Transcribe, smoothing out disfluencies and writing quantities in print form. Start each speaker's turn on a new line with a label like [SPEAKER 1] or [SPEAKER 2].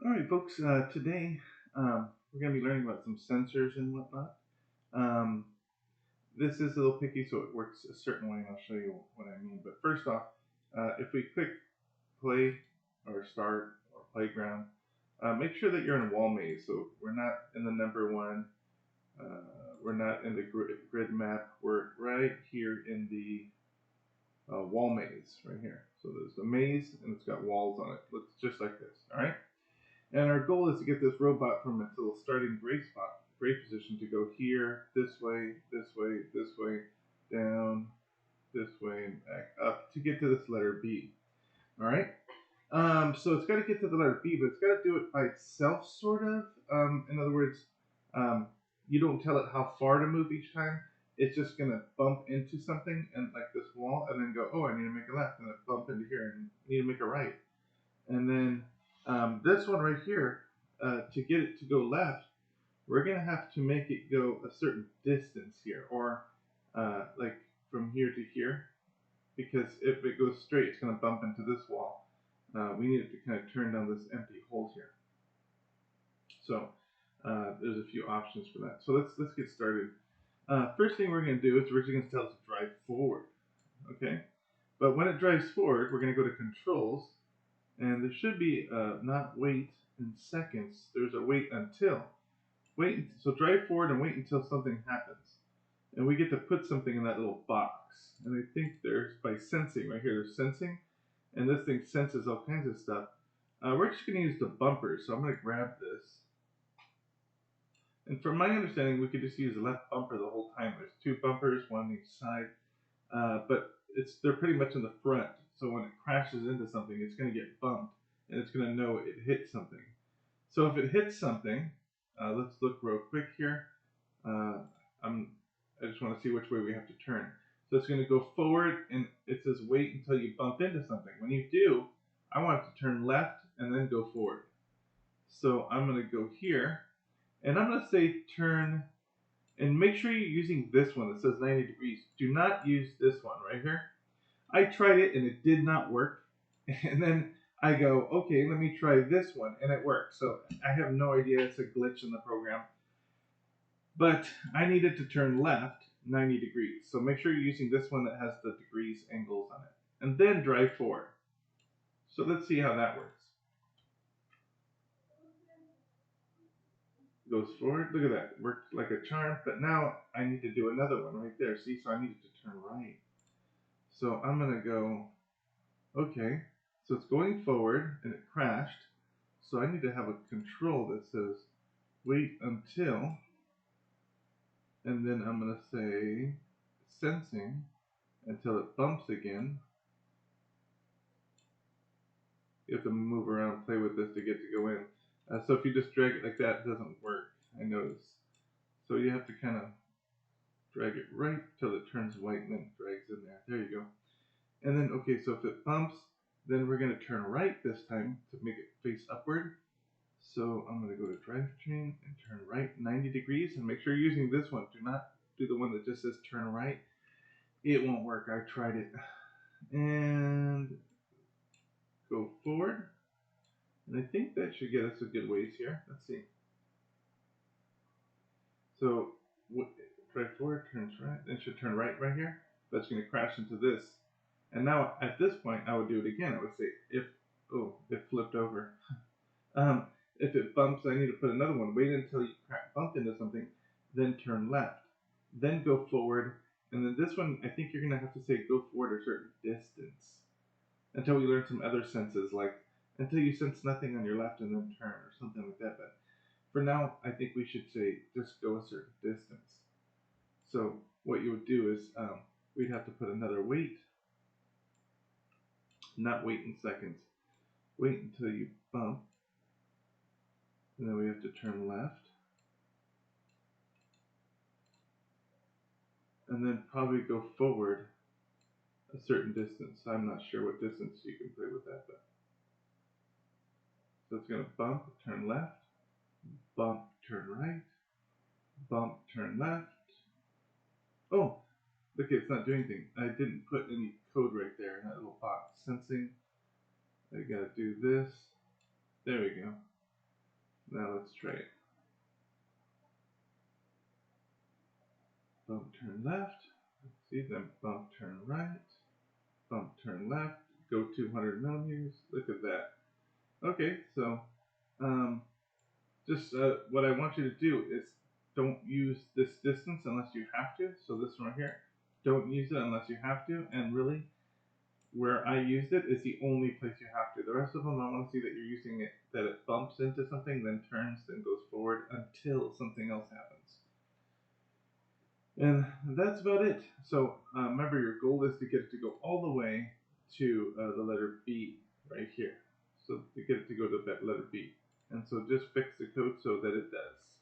[SPEAKER 1] All right, folks. Today we're going to be learning about some sensors and whatnot. Um, this is a little picky, so it works a certain way, and I'll show you what I mean. But first off, if we click play or start or playground, make sure that you're in wall maze. So we're not in the number one. We're not in the grid map. We're right here in the wall maze, right here. So there's the maze, and it's got walls on it. Looks just like this. All right. And our goal is to get this robot from its little starting gray position to go here, this way, this way, this way, down, this way, and back up to get to this letter B. All right. So it's got to get to the letter B, but it's got to do it by itself, sort of. In other words, um, you don't tell it how far to move each time. It's just gonna bump into something and like this wall, and then go, oh, I need to make a left, and then bump into here, and need to make a right. And then this one right here, to get it to go left, we're going to have to make it go a certain distance here, or like from here to here, because if it goes straight, it's going to bump into this wall. We need it to kind of turn down this empty hole here. So there's a few options for that. So let's get started. First thing we're going to do is we're just going to tell it to drive forward. Okay, but when it drives forward, we're going to go to controls, and there should be not wait in seconds. There's a wait until. So drive forward and wait until something happens. And we get to put something in that little box. And I think there's, by sensing, right here, there's sensing. And this thing senses all kinds of stuff. We're just going to use the bumper. So I'm going to grab this. And from my understanding, we could just use the left bumper the whole time. There's two bumpers, one on each side. But they're pretty much in the front. So when it crashes into something, it's going to get bumped. And it's going to know it hit something. So if it hits something, let's look real quick here. Uh, I just want to see which way we have to turn. So it's going to go forward, and it says wait until you bump into something. When you do, I want it to turn left and then go forward. So I'm going to go here, and I'm going to say turn, and make sure you're using this one that says 90 degrees. Do not use this one right here. I tried it, and it did not work. And then I go, okay, let me try this one, and it works. So I have no idea, it's a glitch in the program. But I needed to turn left 90 degrees. So make sure you're using this one that has the degrees angles on it. And then drive forward. So let's see how that works. Goes forward. Look at that. Worked like a charm. But now I need to do another one right there. See, so I needed to turn right. So I'm going to go, okay. So it's going forward and it crashed. So I need to have a control that says wait until, and then I'm going to say sensing until it bumps again. You have to move around and play with this to get to go in. So if you just drag it like that, it doesn't work, I noticed. So you have to kind of drag it right till it turns white and then it drags in there. There you go. And then, okay, so if it bumps, then we're going to turn right this time to make it face upward. So I'm going to go to drivetrain and turn right 90 degrees, and make sure you're using this one. Do not do the one that just says turn right. It won't work. I tried it. And go forward. And I think that should get us a good ways here. Let's see. So drive forward, turns right. It should turn right here. But it's going to crash into this. And now at this point, I would do it again. I would say it flipped over. If it bumps, I need to put another one. Wait until you bump into something, then turn left. Then go forward. And then this one, I think you're going to have to say go forward a certain distance. Until we learn some other senses, like until you sense nothing on your left and then turn or something like that. But for now, I think we should say just go a certain distance. So what you would do is we'd have to put another wait, not wait in seconds. Wait until you bump, and then we have to turn left, and then probably go forward a certain distance. I'm not sure what distance you can play with that, but so it's going to bump, turn left, bump, turn right, bump, turn left. Oh, look, it's not doing anything. I didn't put any code right there in that little box. Sensing. I gotta do this. There we go. Now let's try it. Bump, turn left. See, then bump, turn right. Bump, turn left. Go 200 millimeters. Look at that. Okay, so just what I want you to do is don't use this distance unless you have to. So this one right here, don't use it unless you have to. And really, where I used it is the only place you have to. The rest of them, I want to see that you're using it, that it bumps into something, then turns, then goes forward until something else happens. And that's about it. So remember, your goal is to get it to go all the way to the letter B right here. So to get it to go to that letter B. And so just fix the code so that it does.